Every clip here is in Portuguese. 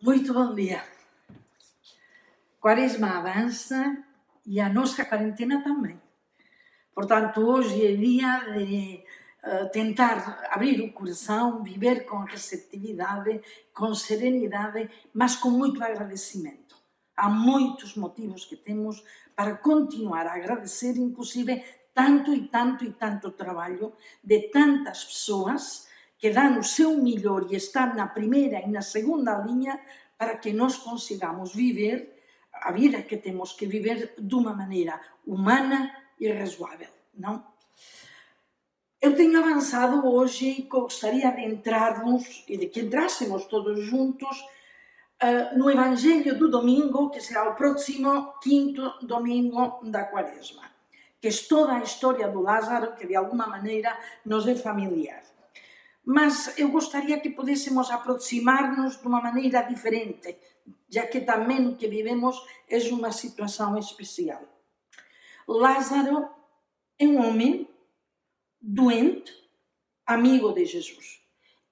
Muito bom dia. Quaresma avança e a nossa quarentena também. Portanto, hoje é dia de tentar abrir o coração, viver com receptividade, com serenidade, mas com muito agradecimento. Há muitos motivos que temos para continuar a agradecer, inclusive tanto e tanto trabalho de tantas pessoas que dão o seu melhor e estão na primeira e na segunda linha para que nós consigamos viver a vida que temos que viver de uma maneira humana e razoável, não? Eu tenho avançado hoje e gostaria de entrarmos e de que entrássemos todos juntos no Evangelho do domingo, que será o próximo quinto domingo da Quaresma, que é toda a história do Lázaro, que de alguma maneira nos é familiar. Mas eu gostaria que pudéssemos aproximar-nos de uma maneira diferente, já que também o que vivemos é uma situação especial. Lázaro é um homem doente, amigo de Jesus.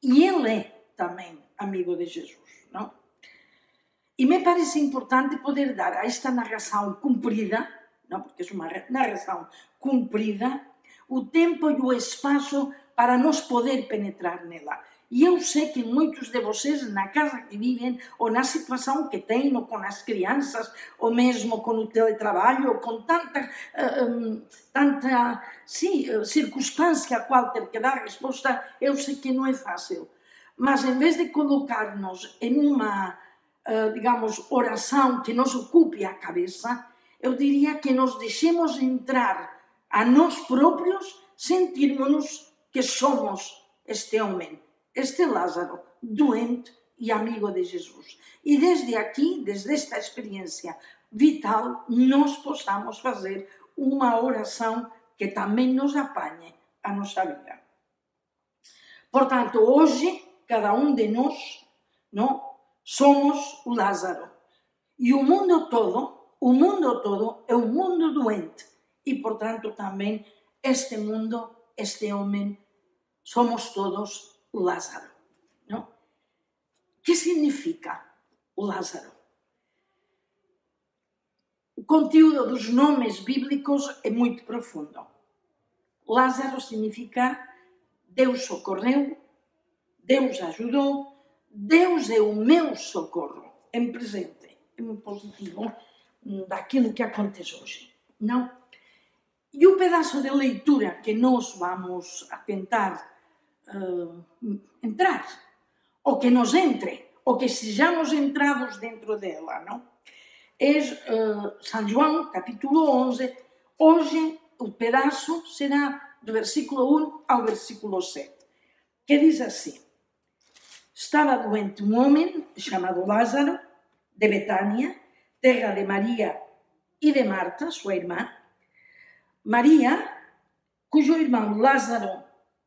E ele é também amigo de Jesus, não? E me parece importante poder dar a esta narração cumprida, não, porque é uma narração cumprida, o tempo e o espaço para nós poder penetrar nela. E eu sei que muitos de vocês, na casa que vivem, ou na situação que têm, ou com as crianças, ou mesmo com o teletrabalho, ou com tanta circunstância a qual ter que dar resposta, eu sei que não é fácil. Mas em vez de colocar-nos em uma, oração que nos ocupe a cabeça, eu diria que nos deixemos entrar a nós próprios, sentirmos que somos este homem, este Lázaro, doente e amigo de Jesus. E desde aqui, desde esta experiência vital, nós possamos fazer uma oração que também nos apanhe a nossa vida. Portanto, hoje, cada um de nós, não, somos o Lázaro. E o mundo todo é um mundo doente. E, portanto, também este mundo, este homem, somos todos o Lázaro. Não? O que significa o Lázaro? O conteúdo dos nomes bíblicos é muito profundo. Lázaro significa Deus socorreu, Deus ajudou, Deus é o meu socorro, em presente, em positivo, daquilo que acontece hoje. Não? E o pedaço de leitura que nós vamos a tentar entrar, ou que nos entre, ou que sejamos entrados dentro dela, não? É São João, capítulo 11. Hoje o pedaço será do versículo 1 ao versículo 7, que diz assim: Estava doente um homem chamado Lázaro, de Betânia, terra de Maria e de Marta, sua irmã. Maria, cujo irmão Lázaro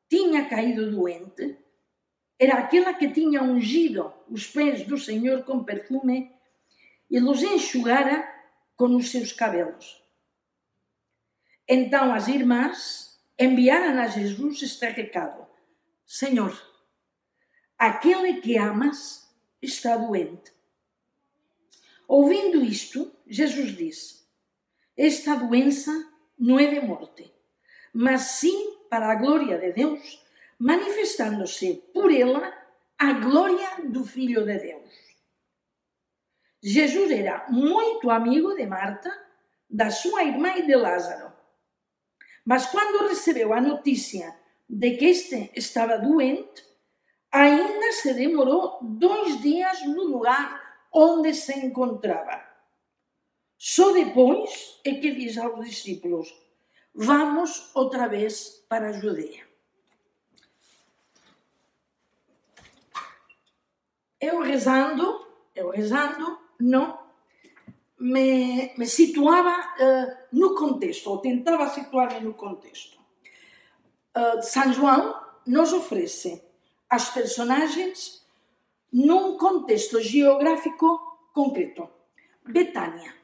tinha caído doente, era aquela que tinha ungido os pés do Senhor com perfume e os enxugara com os seus cabelos. Então as irmãs enviaram a Jesus este recado: Senhor, aquele que amas está doente. Ouvindo isto, Jesus disse: Esta doença não é de morte, mas sim para a glória de Deus, manifestando-se por ela a glória do Filho de Deus. Jesus era muito amigo de Marta, da sua irmã e de Lázaro. Mas quando recebeu a notícia de que este estava doente, ainda se demorou 2 dias no lugar onde se encontrava. Só depois é que diz aos discípulos: Vamos outra vez para a Judeia. Eu rezando, não me situava no contexto, ou tentava situar-me no contexto. São João nos oferece as personagens num contexto geográfico concreto. Betânia.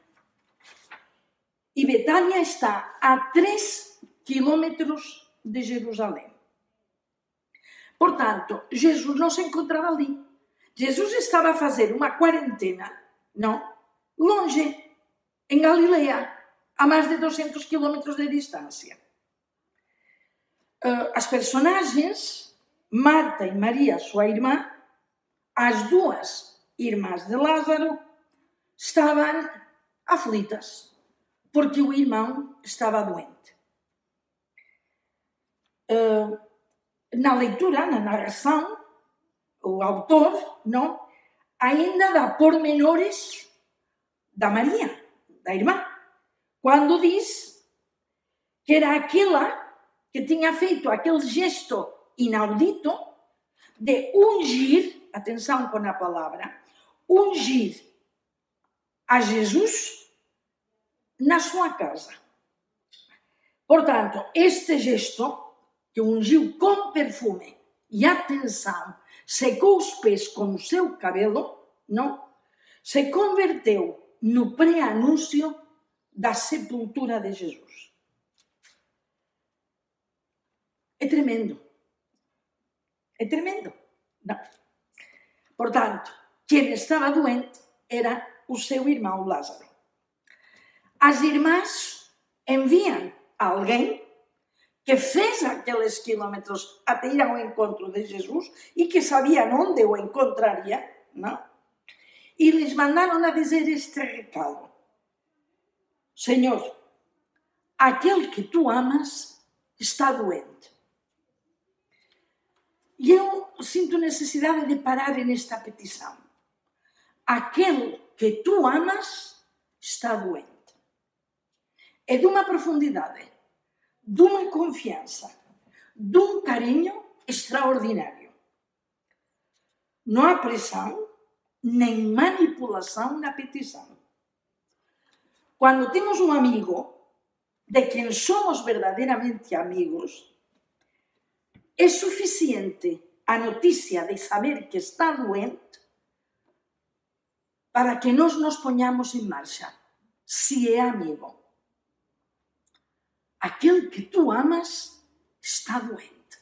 E Betânia está a 3 quilômetros de Jerusalém. Portanto, Jesus não se encontrava ali. Jesus estava a fazer uma quarentena, não? Longe, em Galileia, a mais de 200 quilômetros de distância. As personagens, Marta e Maria, sua irmã, as duas irmãs de Lázaro, estavam aflitas, porque o irmão estava doente. Na leitura, na narração, o autor não, ainda dá pormenores da Maria, da irmã, quando diz que era aquela que tinha feito aquele gesto inaudito de ungir, atenção com a palavra, ungir a Jesus na sua casa. Portanto, este gesto, que ungiu com perfume e atenção, secou os pés com o seu cabelo, não, se converteu no pré-anúncio da sepultura de Jesus. É tremendo. É tremendo. Não. Portanto, quem estava doente era o seu irmão Lázaro. As irmãs enviam alguém que fez aqueles quilômetros até ir ao encontro de Jesus e que sabia onde o encontraria, não? E lhes mandaram a dizer este recado: Senhor, aquele que tu amas está doente. E eu sinto necessidade de parar nesta petição. Aquele que tu amas está doente. É de uma profundidade, de uma confiança, de um carinho extraordinário. Não há pressão, nem manipulação na petição. Quando temos um amigo, de quem somos verdadeiramente amigos, é suficiente a notícia de saber que está doente para que nós nos ponhamos em marcha, se é amigo. Aquele que tu amas está doente.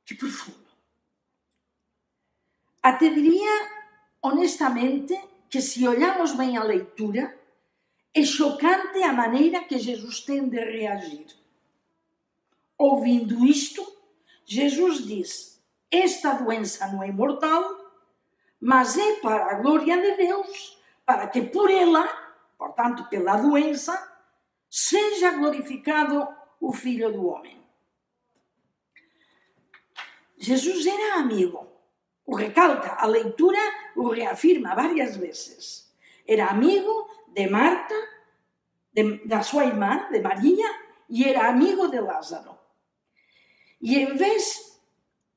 Que profundo. Até diria, honestamente, que se olhamos bem a leitura, é chocante a maneira que Jesus tem de reagir. Ouvindo isto, Jesus diz: esta doença não é mortal, mas é para a glória de Deus, para que por ela, portanto pela doença, seja glorificado o Filho do Homem. Jesus era amigo. O recalca, a leitura o reafirma várias vezes. Era amigo de Marta, da sua irmã, de Maria, e era amigo de Lázaro. E em vez,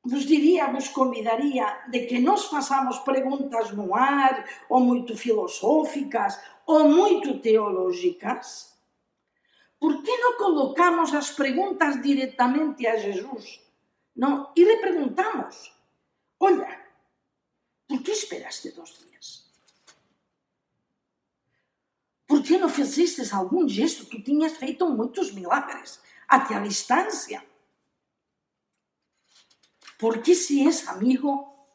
vos convidaria de que nós façamos perguntas no ar, ou muito filosóficas, ou muito teológicas, por que não colocamos as perguntas diretamente a Jesus? Não? E lhe perguntamos: olha, por que esperaste 2 dias? Por que não fizeste algum gesto? Tu tinhas feito muitos milagres, até a distância. Porque se és amigo,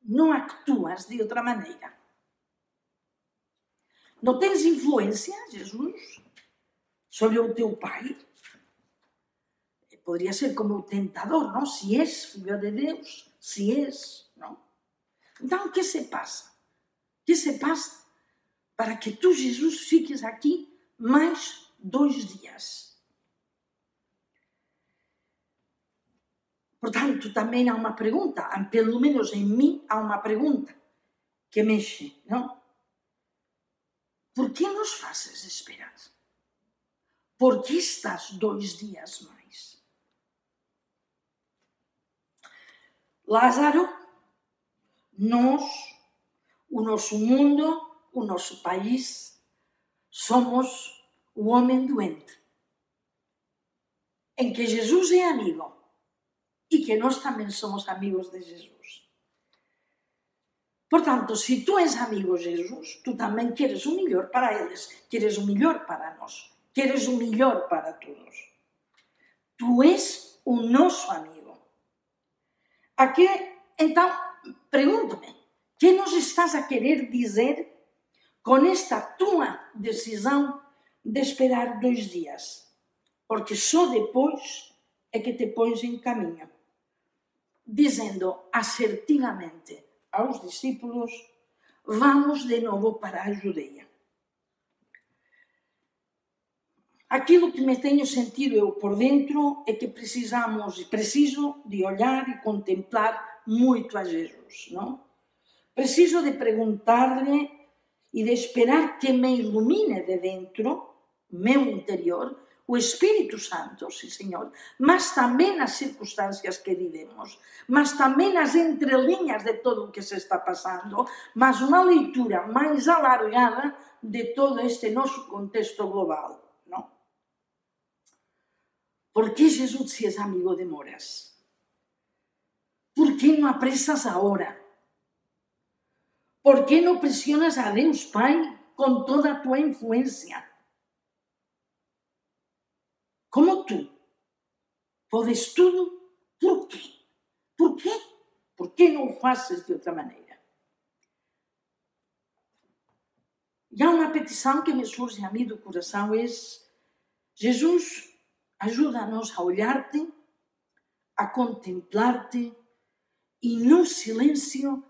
não actuas de outra maneira. Não tens influência, Jesus, sobre o teu pai? Poderia ser como o tentador, não? Se és filho de Deus, se és, não? Então, o que se passa? O que se passa para que tu, Jesus, fiques aqui mais 2 dias? Portanto, também há uma pergunta, pelo menos em mim, há uma pergunta que mexe, não? Por que nos fazes esperar? Por que estás 2 dias mais? Lázaro, nós, o nosso mundo, o nosso país, somos o homem doente, em que Jesus é amigo e que nós também somos amigos de Jesus. Portanto, se tu és amigo de Jesus, tu também queres o melhor para eles, queres o melhor para nós, queres o melhor para todos. Tu és o nosso amigo. Aqui, então, pergunto-me, que nos estás a querer dizer com esta tua decisão de esperar 2 dias? Porque só depois é que te pões em caminho, dizendo assertivamente aos discípulos: vamos de novo para a Judeia. Aquilo que me tenho sentido eu por dentro é que preciso de olhar e contemplar muito a Jesus, não? Preciso de perguntar-lhe e de esperar que me ilumine de dentro, meu interior, o Espírito Santo, sim, Senhor, mas também nas circunstâncias que vivemos, mas também nas entrelinhas de tudo o que se está passando, mas uma leitura mais alargada de todo este nosso contexto global, não? ¿Por que, Jesus, se és amigo, demoras? Por que não apressas agora? Por que não pressionas a Deus Pai com toda a tua influência? Como tu podes tudo, por quê? Por quê? Por que não o fazes de outra maneira? E há uma petição que me surge a mim do coração, é: Jesus, ajuda-nos a olhar-te, a contemplar-te e no silêncio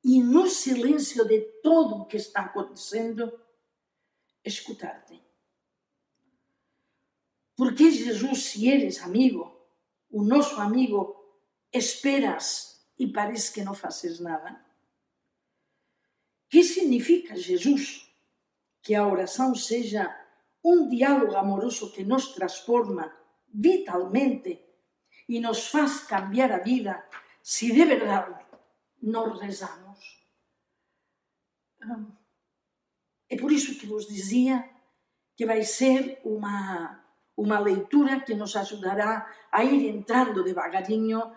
de todo o que está acontecendo, escutar-te. Porque, Jesus, se eres amigo, o nosso amigo, esperas e parece que não fazes nada? Que significa, Jesus, que a oração seja um diálogo amoroso que nos transforma vitalmente e nos faz cambiar a vida, se de verdade nós rezamos? É por isso que vos dizia que vai ser uma leitura que nos ajudará a ir entrando devagarinho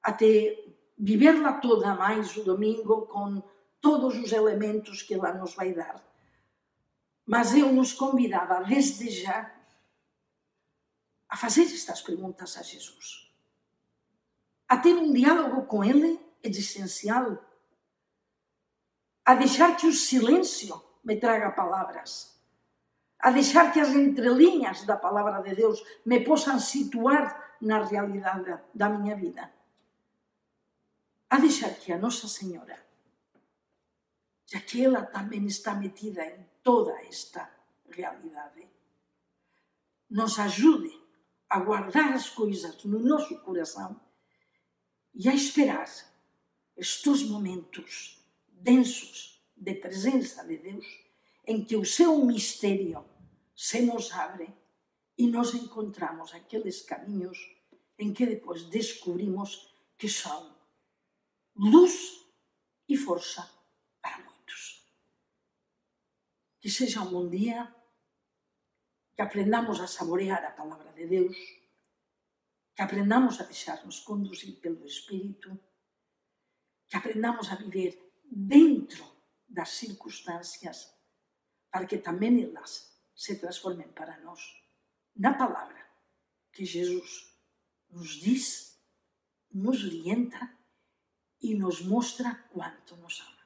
até viverla toda mais o domingo com todos os elementos que ela nos vai dar. Mas eu nos convidava desde já a fazer estas perguntas a Jesus, a ter um diálogo com Ele existencial, a deixar que o silêncio me traga palavras, a deixar que as entrelinhas da palavra de Deus me possam situar na realidade da minha vida, a deixar que a Nossa Senhora, já que ela também está metida em toda esta realidade, nos ajude a guardar as coisas no nosso coração e a esperar estes momentos densos de presença de Deus, em que o seu mistério se nos abre e nós encontramos aqueles caminhos em que depois descobrimos que são luz e força para muitos. Que seja um bom dia, que aprendamos a saborear a palavra de Deus, que aprendamos a deixar-nos conduzir pelo Espírito, que aprendamos a viver dentro das circunstâncias, para que também elas se transformem para nós na palavra que Jesus nos diz, nos orienta e nos mostra quanto nos ama.